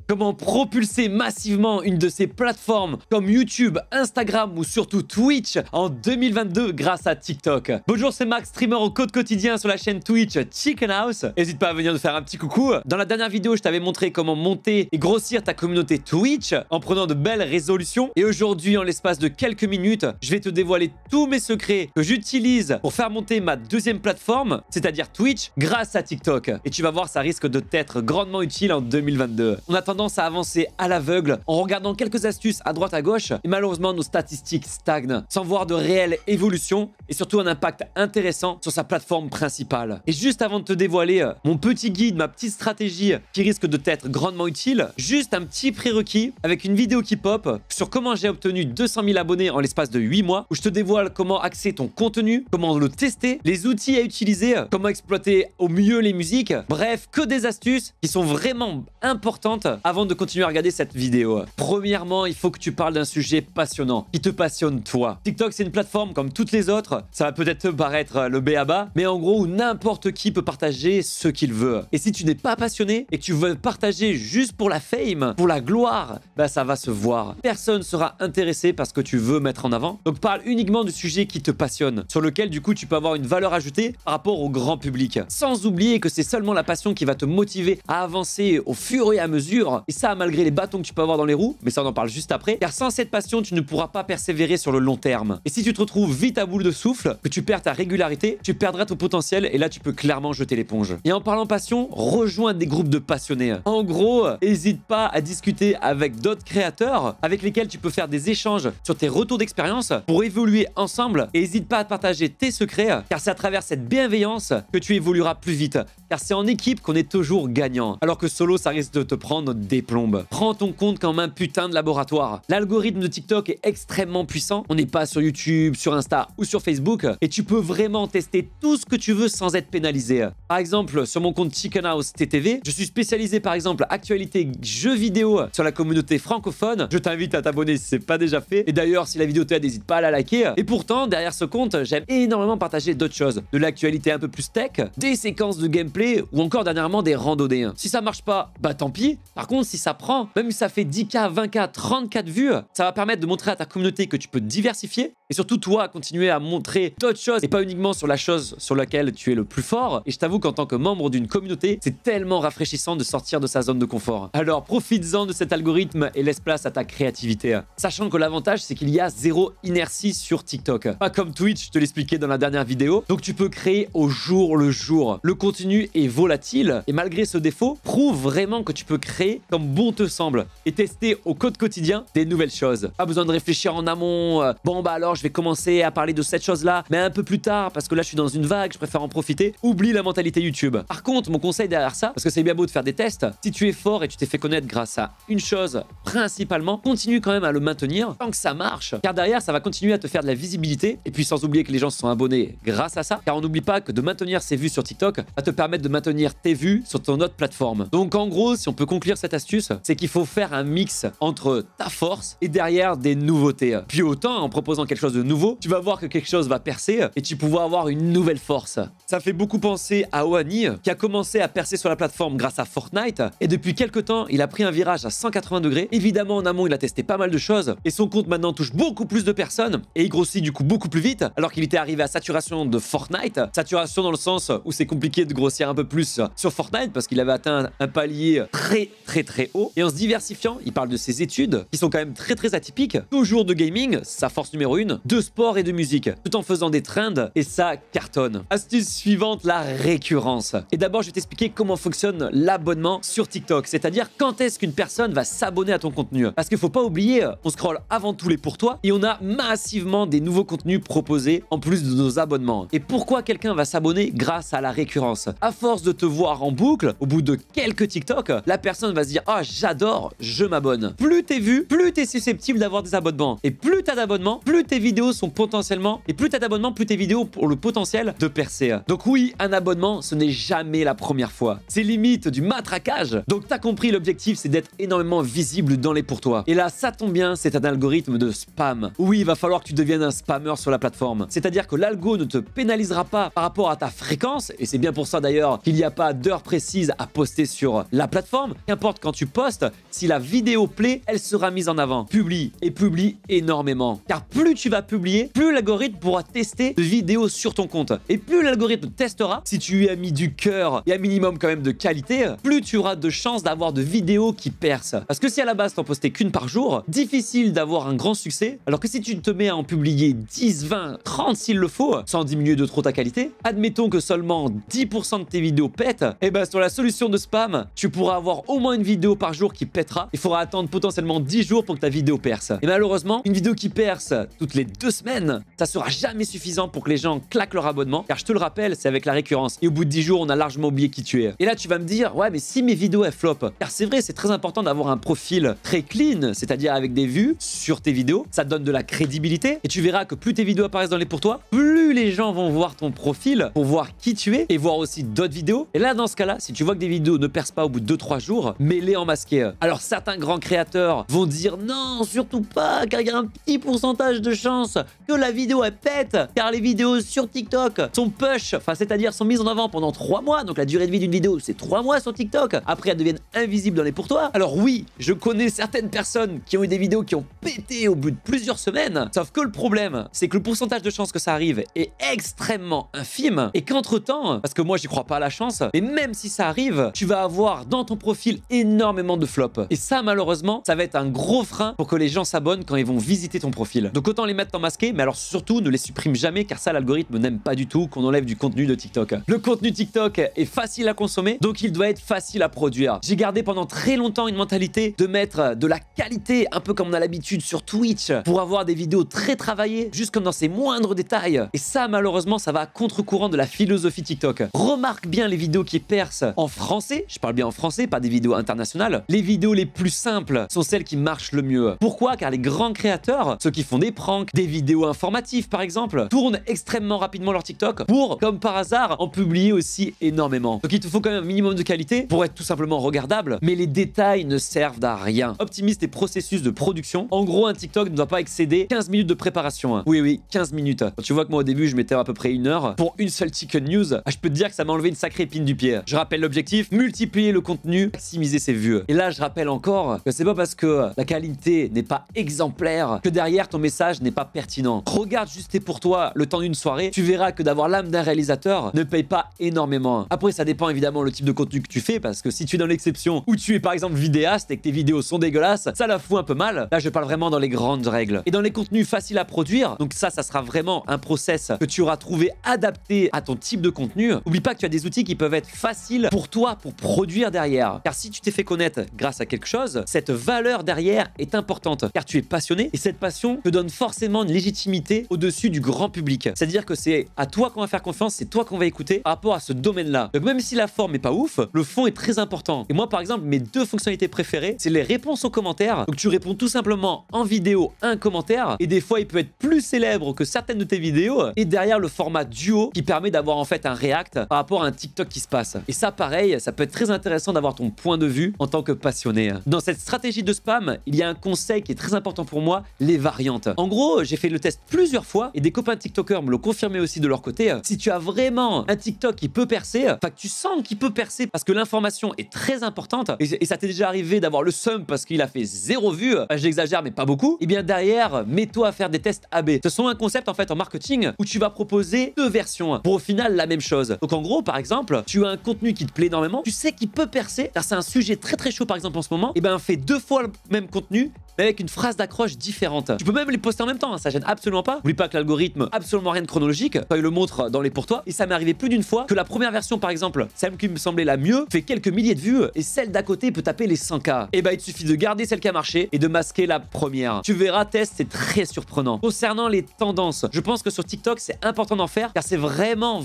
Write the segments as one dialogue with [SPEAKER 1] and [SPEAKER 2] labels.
[SPEAKER 1] Comment propulser massivement une de ces plateformes comme YouTube, Instagram ou surtout Twitch en 2022 grâce à TikTok. Bonjour, c'est Max, streamer au code quotidien sur la chaîne Twitch Chicken House. N'hésite pas à venir nous faire un petit coucou. Dans la dernière vidéo, je t'avais montré comment monter et grossir ta communauté Twitch en prenant de belles résolutions. Et aujourd'hui, en l'espace de quelques minutes, je vais te dévoiler tous mes secrets que j'utilise pour faire monter ma deuxième plateforme, c'est-à-dire Twitch, grâce à TikTok. Et tu vas voir, ça risque de t'être grandement utile en 2022. On a tendance à avancer à l'aveugle en regardant quelques astuces à droite à gauche et malheureusement nos statistiques stagnent sans voir de réelle évolution et surtout un impact intéressant sur sa plateforme principale. Et juste avant de te dévoiler mon petit guide, ma petite stratégie qui risque de t'être grandement utile, juste un petit prérequis avec une vidéo qui pop sur comment j'ai obtenu 200 000 abonnés en l'espace de 8 mois où je te dévoile comment axer ton contenu, comment le tester, les outils à utiliser, comment exploiter au mieux les musiques, bref, que des astuces qui sont vraiment importantes avant de continuer à regarder cette vidéo. Premièrement, il faut que tu parles d'un sujet passionnant, qui te passionne toi. TikTok, c'est une plateforme comme toutes les autres, ça va peut-être te paraître le b.a.-ba, mais en gros, où n'importe qui peut partager ce qu'il veut. Et si tu n'es pas passionné et que tu veux partager juste pour la fame, pour la gloire, bah ça va se voir. Personne sera intéressé par ce que tu veux mettre en avant. Donc parle uniquement du sujet qui te passionne, sur lequel du coup tu peux avoir une valeur ajoutée par rapport au grand public. Sans oublier que c'est seulement la passion qui va te motiver à avancer au fur et à mesure, et ça malgré les bâtons que tu peux avoir dans les roues, mais ça on en parle juste après, car sans cette passion tu ne pourras pas persévérer sur le long terme. Et si tu te retrouves vite à bout de souffle, que tu perds ta régularité, tu perdras ton potentiel et là tu peux clairement jeter l'éponge. Et en parlant passion, rejoins des groupes de passionnés. En gros, n'hésite pas à discuter avec d'autres créateurs avec lesquels tu peux faire des échanges sur tes retours d'expérience pour évoluer ensemble, et n'hésite pas à partager tes secrets car c'est à travers cette bienveillance que tu évolueras plus vite, car c'est en équipe qu'on est toujours gagnant, alors que solo ça risque de te prendre des plombes. Prends ton compte comme un putain de laboratoire. L'algorithme de TikTok est extrêmement puissant, on n'est pas sur YouTube, sur Insta ou sur Facebook, et tu peux vraiment tester tout ce que tu veux sans être pénalisé. Par exemple, sur mon compte Chicken House TTV, je suis spécialisé par exemple actualité jeux vidéo sur la communauté francophone. Je t'invite à t'abonner si c'est pas déjà fait, et d'ailleurs si la vidéo t'aide, n'hésite pas à la liker. Et pourtant derrière ce compte, j'aime énormément partager d'autres choses, de l'actualité un peu plus tech, des séquences de gameplay ou encore dernièrement des randonnées. Si ça marche pas, bah tant pis. Par contre, si ça prend, même si ça fait 10K, 20K, 34 vues, ça va permettre de montrer à ta communauté que tu peux te diversifier et surtout toi continuer à montrer d'autres choses et pas uniquement sur la chose sur laquelle tu es le plus fort. Et je t'avoue qu'en tant que membre d'une communauté, c'est tellement rafraîchissant de sortir de sa zone de confort. Alors profites-en de cet algorithme et laisse place à ta créativité. Sachant que l'avantage, c'est qu'il y a zéro inertie sur TikTok. Pas comme Twitch, je te l'expliquais dans la dernière vidéo. Donc tu peux créer au jour le jour. Le contenu est volatile et malgré ce défaut, prouve vraiment que tu peux créer comme bon te semble et tester au code quotidien des nouvelles choses. Pas besoin de réfléchir en amont. Bon bah alors je vais commencer à parler de cette chose-là, mais un peu plus tard parce que là je suis dans une vague, je préfère en profiter. Oublie la mentalité YouTube. Par contre, mon conseil derrière ça, parce que c'est bien beau de faire des tests, si tu es fort et tu t'es fait connaître grâce à une chose principalement, continue quand même à le maintenir tant que ça marche, car derrière ça va continuer à te faire de la visibilité et puis sans oublier que les gens se sont abonnés grâce à ça, car on n'oublie pas que de maintenir ses vues sur TikTok va te permettre de maintenir tes vues sur ton autre plateforme. Donc en gros, si on peut conclure cette astuce, c'est qu'il faut faire un mix entre ta force et derrière des nouveautés. Puis autant en proposant quelque chose de nouveau, tu vas voir que quelque chose va percer et tu pourras avoir une nouvelle force. Ça fait beaucoup penser à Oani qui a commencé à percer sur la plateforme grâce à Fortnite et depuis quelques temps, il a pris un virage à 180 degrés. Évidemment, en amont, il a testé pas mal de choses et son compte maintenant touche beaucoup plus de personnes et il grossit du coup beaucoup plus vite alors qu'il était arrivé à saturation de Fortnite. Saturation dans le sens où c'est compliqué de grossir un peu plus sur Fortnite parce qu'il avait atteint un palier très haut. Et en se diversifiant, il parle de ses études qui sont quand même très atypiques. Toujours de gaming, sa force numéro 1, de sport et de musique, tout en faisant des trends et ça cartonne. Astuce suivante, la récurrence. Et d'abord, je vais t'expliquer comment fonctionne l'abonnement sur TikTok, c'est-à-dire quand est-ce qu'une personne va s'abonner à ton contenu. Parce qu'il faut pas oublier, on scrolle avant tout les pour toi et on a massivement des nouveaux contenus proposés en plus de nos abonnements. Et pourquoi quelqu'un va s'abonner? Grâce à la récurrence. À force de te voir en boucle, au bout de quelques TikTok, la personne va se dire « Ah, j'adore, je m'abonne ». Plus t'es vu, plus t'es susceptible d'avoir des abonnements. Et plus t'as d'abonnements, plus tes vidéos sont potentiellement... Et plus t'as d'abonnements, plus tes vidéos ont le potentiel de percer. Donc oui, un abonnement, ce n'est jamais la première fois. C'est limite du matraquage. Donc t'as compris, l'objectif, c'est d'être énormément visible dans les pour toi. Et là, ça tombe bien, c'est un algorithme de spam. Oui, il va falloir que tu deviennes un spammer sur la plateforme. C'est-à-dire que l'algo ne te pénalisera pas par rapport à ta fréquence, et c'est bien pour ça d'ailleurs qu'il n'y a pas d'heure précise à poster sur la plateforme. Qu'importe sorte quand tu postes, si la vidéo plaît, elle sera mise en avant. Publie et publie énormément. Car plus tu vas publier, plus l'algorithme pourra tester de vidéos sur ton compte. Et plus l'algorithme testera, si tu lui as mis du cœur et un minimum quand même de qualité, plus tu auras de chances d'avoir de vidéos qui percent. Parce que si à la base t'en postais qu'une par jour, difficile d'avoir un grand succès, alors que si tu te mets à en publier 10, 20, 30 s'il le faut, sans diminuer de trop ta qualité, admettons que seulement 10% de tes vidéos pètent, et ben sur la solution de spam, tu pourras avoir au moins une vidéo par jour qui pètera. Il faudra attendre potentiellement 10 jours pour que ta vidéo perce. Et malheureusement, une vidéo qui perce toutes les 2 semaines, ça sera jamais suffisant pour que les gens claquent leur abonnement, car je te le rappelle, c'est avec la récurrence. Et au bout de 10 jours, on a largement oublié qui tu es. Et là, tu vas me dire, ouais, mais si mes vidéos elles flopent, car c'est vrai, c'est très important d'avoir un profil très clean, c'est-à-dire avec des vues sur tes vidéos, ça donne de la crédibilité. Et tu verras que plus tes vidéos apparaissent dans les pour toi, plus les gens vont voir ton profil pour voir qui tu es et voir aussi d'autres vidéos. Et là, dans ce cas-là, si tu vois que des vidéos ne percent pas au bout de 2-3 jours, mets-les en masqué. Alors certains grands créateurs vont dire non, surtout pas, car il y a un petit pourcentage de chance que la vidéo elle pète, car les vidéos sur TikTok sont push, enfin c'est-à-dire sont mises en avant pendant 3 mois, donc la durée de vie d'une vidéo c'est 3 mois sur TikTok, après elles deviennent invisibles dans les pour toi. Alors oui, je connais certaines personnes qui ont eu des vidéos qui ont pété au bout de plusieurs semaines, sauf que le problème c'est que le pourcentage de chance que ça arrive est extrêmement infime, et qu'entre temps, parce que moi j'y crois pas à la chance, mais même si ça arrive, tu vas avoir dans ton profil énormément de flops, et ça malheureusement ça va être un gros frein pour que les gens s'abonnent quand ils vont visiter ton profil. Donc autant les mettre en masqué, mais alors surtout ne les supprime jamais, car ça l'algorithme n'aime pas du tout qu'on enlève du contenu de TikTok. Le contenu TikTok est facile à consommer, donc il doit être facile à produire. J'ai gardé pendant très longtemps une mentalité de mettre de la qualité, un peu comme on a l'habitude sur Twitch, pour avoir des vidéos très travaillées, jusque dans ses moindres détails. Et ça malheureusement ça va à contre-courant de la philosophie TikTok. Remarque bien les vidéos qui percent en français, je parle bien en français, pas des vidéos internationales. Les vidéos les plus simples sont celles qui marchent le mieux. Pourquoi? Car les grands créateurs, ceux qui font des pranks, des vidéos informatives par exemple, tournent extrêmement rapidement leur TikTok pour, comme par hasard, en publier aussi énormément. Donc il te faut quand même un minimum de qualité pour être tout simplement regardable, mais les détails ne servent à rien. Optimise tes processus de production. En gros, un TikTok ne doit pas excéder 15 minutes de préparation. Oui, 15 minutes. Quand tu vois que moi au début je mettais à peu près 1 heure pour une seule chicken news, je peux te dire que ça m'a enlevé une sacrée épine du pied. Je rappelle l'objectif, multiplier le contenu, maximiser ses vues. Et là je rappelle encore que c'est pas parce que la qualité n'est pas exemplaire que derrière ton message n'est pas pertinent. Regarde juste et pour toi le temps d'une soirée, tu verras que d'avoir l'âme d'un réalisateur ne paye pas énormément. Après ça dépend évidemment le type de contenu que tu fais, parce que si tu es dans l'exception où tu es par exemple vidéaste et que tes vidéos sont dégueulasses, ça la fout un peu mal. Là je parle vraiment dans les grandes règles. Et dans les contenus faciles à produire, donc ça sera vraiment un process que tu auras trouvé adapté à ton type de contenu. Oublie pas que tu as des outils qui peuvent être faciles pour toi pour produire derrière. Car si tu t'es fait connaître grâce à quelque chose, cette valeur derrière est importante, car tu es passionné et cette passion te donne forcément une légitimité au-dessus du grand public. C'est-à-dire que c'est à toi qu'on va faire confiance, c'est toi qu'on va écouter par rapport à ce domaine-là. Donc même si la forme est pas ouf, le fond est très important. Et moi par exemple, mes 2 fonctionnalités préférées, c'est les réponses aux commentaires. Donc tu réponds tout simplement en vidéo un commentaire, et des fois il peut être plus célèbre que certaines de tes vidéos, et derrière le format duo qui permet d'avoir en fait un react par rapport à un TikTok qui se passe. Et ça pareil, ça peut être très intéressant d'avoir ton point de vue en tant que passionné. Dans cette stratégie de spam, il y a un conseil qui est très important pour moi, les variantes. En gros, j'ai fait le test plusieurs fois et des copains TikTokers me l'ont confirmé aussi de leur côté. Si tu as vraiment un TikTok qui peut percer, enfin que tu sens qu'il peut percer parce que l'information est très importante, et ça t'est déjà arrivé d'avoir le seum parce qu'il a fait 0 vues, j'exagère mais pas beaucoup, et bien derrière, mets-toi à faire des tests AB. Ce sont un concept en fait en marketing où tu vas proposer 2 versions pour au final la même chose. Donc en gros, par exemple, tu as un contenu qui te plaît énormément, tu sais qu'il peut percer, car c'est un sujet très chaud par exemple en ce moment, et ben fais 2 fois le même contenu mais avec une phrase d'accroche différente. Tu peux même les poster en même temps, hein, ça gêne absolument pas. N'oublie pas que l'algorithme, absolument rien de chronologique, quand il le montre dans les pour toi. Et ça m'est arrivé plus d'une fois que la première version, par exemple, celle qui me semblait la mieux, fait quelques milliers de vues, et celle d'à côté peut taper les 100K. Et bah il te suffit de garder celle qui a marché et de masquer la première. Tu verras, test, c'est très surprenant. Concernant les tendances, je pense que sur TikTok, c'est important d'en faire, car c'est vraiment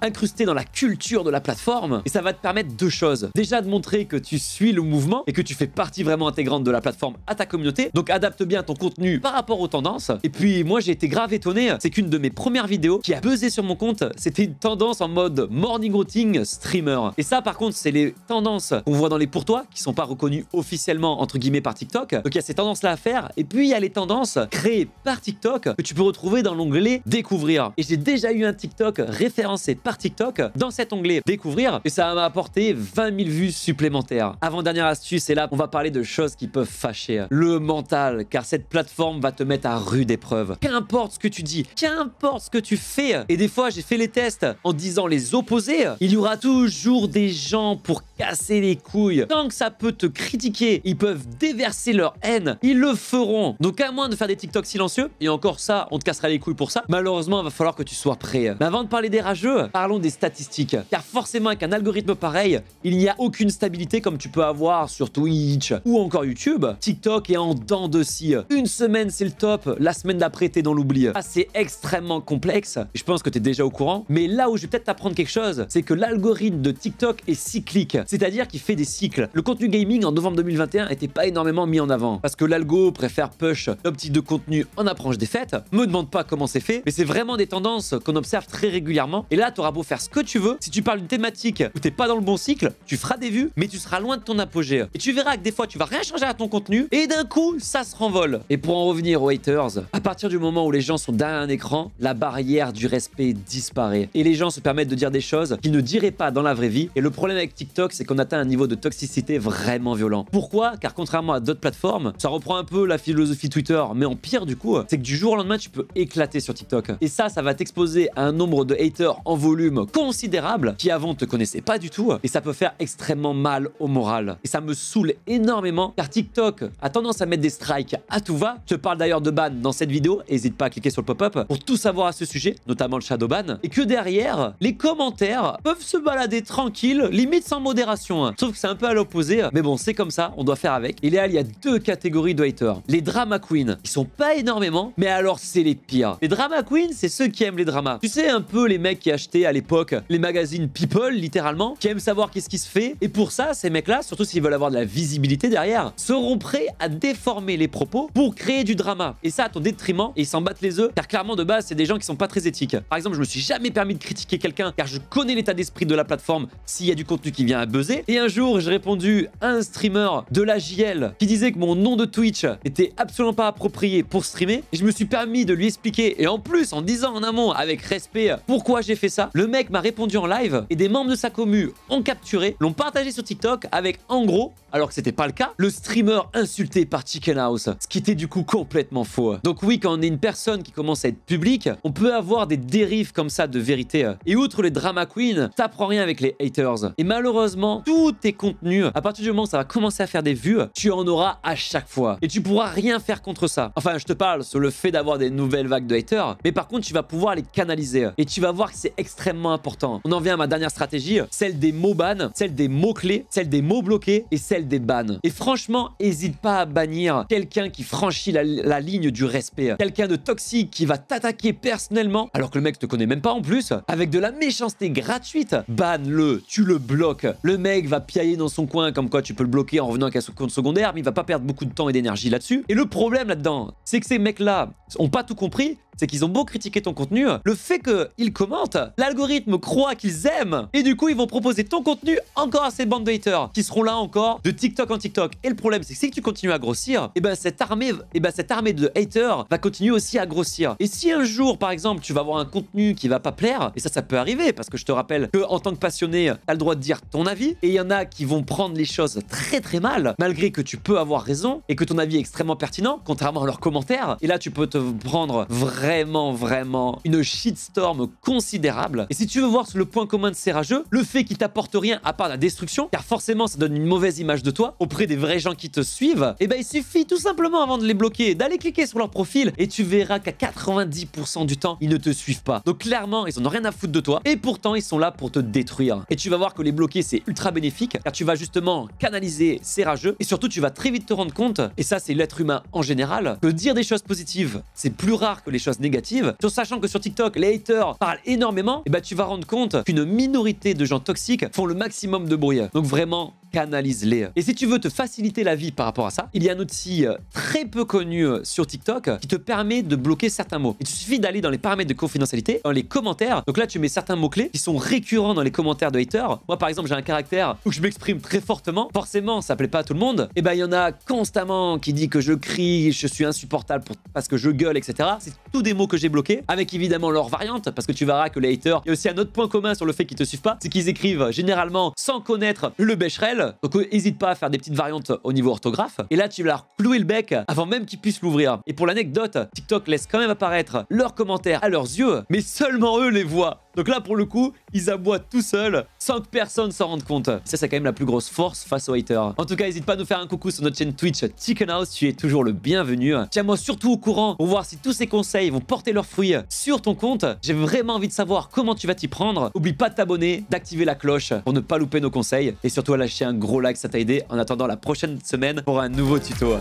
[SPEAKER 1] incrusté dans la culture de la plateforme, et ça va te permettre 2 choses. Déjà de montrer que tu suis le mouvement et que tu fais partie vraiment intégrante de la plateforme à ta communauté, communauté. Donc adapte bien ton contenu par rapport aux tendances. Et puis moi j'ai été grave étonné, c'est qu'une de mes premières vidéos qui a buzzé sur mon compte, c'était une tendance en mode morning routine streamer. Et ça par contre c'est les tendances qu'on voit dans les pour toi qui sont pas reconnues officiellement entre guillemets par TikTok. Donc il y a ces tendances là à faire et puis il y a les tendances créées par TikTok que tu peux retrouver dans l'onglet découvrir. Et j'ai déjà eu un TikTok référencé par TikTok dans cet onglet découvrir et ça m'a apporté 20 000 vues supplémentaires. Avant-dernière astuce, et là on va parler de choses qui peuvent fâcher. Le mental, car cette plateforme va te mettre à rude épreuve. Qu'importe ce que tu dis, qu'importe ce que tu fais. Et des fois j'ai fait les tests en disant les opposés. Il y aura toujours des gens pour casser les couilles. Tant que ça peut te critiquer, ils peuvent déverser leur haine, ils le feront. Donc à moins de faire des TikTok silencieux, et encore ça, on te cassera les couilles pour ça, malheureusement il va falloir que tu sois prêt. Mais avant de parler des rageux, parlons des statistiques. Car forcément avec un algorithme pareil, il n'y a aucune stabilité comme tu peux avoir sur Twitch ou encore YouTube. TikTok est en dents de scie. Une semaine c'est le top, la semaine d'après t'es dans l'oubli. Ah, c'est extrêmement complexe, et je pense que t'es déjà au courant. Mais là où je vais peut-être t'apprendre quelque chose, c'est que l'algorithme de TikTok est cyclique, c'est-à-dire qu'il fait des cycles. Le contenu gaming en novembre 2021 n'était pas énormément mis en avant, parce que l'algo préfère push top type de contenu en approche des fêtes. Me demande pas comment c'est fait, mais c'est vraiment des tendances qu'on observe très régulièrement. Et là, t'auras beau faire ce que tu veux, si tu parles d'une thématique où t'es pas dans le bon cycle, tu feras des vues, mais tu seras loin de ton apogée. Et tu verras que des fois, tu vas rien changer à ton contenu, et d'un coup, ça se renvole. Et pour en revenir aux haters, à partir du moment où les gens sont derrière un écran, la barrière du respect disparaît. Et les gens se permettent de dire des choses qu'ils ne diraient pas dans la vraie vie. Et le problème avec TikTok, c'est qu'on atteint un niveau de toxicité vraiment violent. Pourquoi? Car contrairement à d'autres plateformes, ça reprend un peu la philosophie Twitter, mais en pire du coup, c'est que du jour au lendemain, tu peux éclater sur TikTok. Et ça va t'exposer à un nombre de haters en volume considérable qui avant te connaissaient pas du tout. Et ça peut faire extrêmement mal au moral. Et ça me saoule énormément car TikTok a tendance à mettre des strikes à tout va. Je te parle d'ailleurs de ban dans cette vidéo. N'hésite pas à cliquer sur le pop-up pour tout savoir à ce sujet, notamment le shadow ban. Et que derrière, les commentaires peuvent se balader tranquille, limite sans modération. Sauf que c'est un peu à l'opposé. Mais bon, c'est comme ça, on doit faire avec. Et là, il y a deux catégories de haters. Les drama queens, qui sont pas énormément, mais alors c'est les pires. Les drama queens, c'est ceux qui aiment les dramas. Tu sais, un peu les mecs qui achetaient à l'époque les magazines People, littéralement, qui aiment savoir qu'est-ce qui se fait. Et pour ça, ces mecs-là, surtout s'ils veulent avoir de la visibilité derrière, seront prêts à déformer les propos pour créer du drama. Et ça à ton détriment, et ils s'en battent les œufs, car clairement de base, c'est des gens qui sont pas très éthiques. Par exemple, je me suis jamais permis de critiquer quelqu'un, car je connais l'état d'esprit de la plateforme s'il y a du contenu qui vient à buzzer. Et un jour, j'ai répondu à un streamer de la JL qui disait que mon nom de Twitch était absolument pas approprié pour streamer. Et je me suis permis de lui expliquer, et en plus, en disant en amont, avec respect, pourquoi j'ai fait ça. Le mec m'a répondu en live, et des membres de sa commu ont capturé, l'ont partagé sur TikTok avec, en gros, alors que c'était pas le cas, le streamer insulté par Chicken House, ce qui était du coup complètement faux. Donc oui, quand on est une personne qui commence à être publique, on peut avoir des dérives comme ça de vérité. Et outre les drama queens, t'apprends rien avec les haters. Et malheureusement, tous tes contenus, à partir du moment où ça va commencer à faire des vues, tu en auras à chaque fois. Et tu pourras rien faire contre ça. Enfin, je te parle sur le fait d'avoir des nouvelles vagues de haters, mais par contre, tu vas pouvoir les canaliser. Et tu vas voir que c'est extrêmement important. On en vient à ma dernière stratégie, celle des mots ban, celle des mots clés, celle des mots bloqués et celle des bans. Et franchement, hésite pas à bannir quelqu'un qui franchit la ligne du respect. Quelqu'un de toxique qui va t'attaquer personnellement, alors que le mec te connaît même pas en plus, avec de la méchanceté gratuite. Banne-le, tu le bloques. Le mec va piailler dans son coin, comme quoi tu peux le bloquer en revenant avec un compte secondaire, mais il va pas perdre beaucoup de temps et d'énergie là-dessus. Et le problème là-dedans, c'est que ces mecs-là ont pas tout compris, c'est qu'ils ont beau critiquer ton contenu, le fait qu'ils commentent, l'algorithme croit qu'ils aiment, et du coup ils vont proposer ton contenu encore à ces bandes de haters, qui seront là encore de TikTok en TikTok. Et le problème, c'est que si tu continues à grossir, et ben cette armée de haters va continuer aussi à grossir. Et si un jour, par exemple, tu vas avoir un contenu qui va pas plaire, et ça peut arriver, parce que je te rappelle que en tant que passionné, t'as le droit de dire ton avis, et il y en a qui vont prendre les choses très très mal, malgré que tu peux avoir raison, et que ton avis est extrêmement pertinent, contrairement à leurs commentaires. Et là, tu peux te prendre vraiment une shitstorm considérable. Et si tu veux voir le point commun de ces rageux, le fait qu'ils t'apportent rien à part la destruction, car forcément ça donne une mauvaise image de toi auprès des vrais gens qui te suivent, et ben il suffit tout simplement avant de les bloquer d'aller cliquer sur leur profil et tu verras qu'à 90% du temps ils ne te suivent pas. Donc clairement ils en ont rien à foutre de toi et pourtant ils sont là pour te détruire. Et tu vas voir que les bloquer c'est ultra bénéfique car tu vas justement canaliser ces rageux et surtout tu vas très vite te rendre compte, et ça c'est l'être humain en général, que dire des choses positives c'est plus rare que les choses négatives. Tout sachant que sur TikTok les haters parlent énormément, et bah tu vas rendre compte qu'une minorité de gens toxiques font le maximum de bruit. Donc vraiment canalise-les. Et si tu veux te faciliter la vie par rapport à ça, il y a un outil très peu connu sur TikTok qui te permet de bloquer certains mots. Il te suffit d'aller dans les paramètres de confidentialité, dans les commentaires. Donc là, tu mets certains mots-clés qui sont récurrents dans les commentaires de haters. Moi, par exemple, j'ai un caractère où je m'exprime très fortement. Forcément, ça plaît pas à tout le monde. Et ben, il y en a constamment qui dit que je crie, je suis insupportable parce que je gueule, etc. C'est tous des mots que j'ai bloqués, avec évidemment leur variante, parce que tu verras que les haters, il y a aussi un autre point commun sur le fait qu'ils te suivent pas, c'est qu'ils écrivent généralement sans connaître le Becherel. Donc n'hésite pas à faire des petites variantes au niveau orthographe. Et là, tu vas leur clouer le bec avant même qu'ils puissent l'ouvrir. Et pour l'anecdote, TikTok laisse quand même apparaître leurs commentaires à leurs yeux, mais seulement eux les voient. Donc là, pour le coup, ils aboient tout seuls sans que personne s'en rende compte. Ça, c'est quand même la plus grosse force face aux haters. En tout cas, n'hésite pas à nous faire un coucou sur notre chaîne Twitch Chicken House. Tu es toujours le bienvenu. Tiens-moi surtout au courant pour voir si tous ces conseils vont porter leurs fruits sur ton compte. J'ai vraiment envie de savoir comment tu vas t'y prendre. N'oublie pas de t'abonner, d'activer la cloche pour ne pas louper nos conseils. Et surtout à lâcher un gros like, ça t'a aidé. En attendant la prochaine semaine pour un nouveau tuto.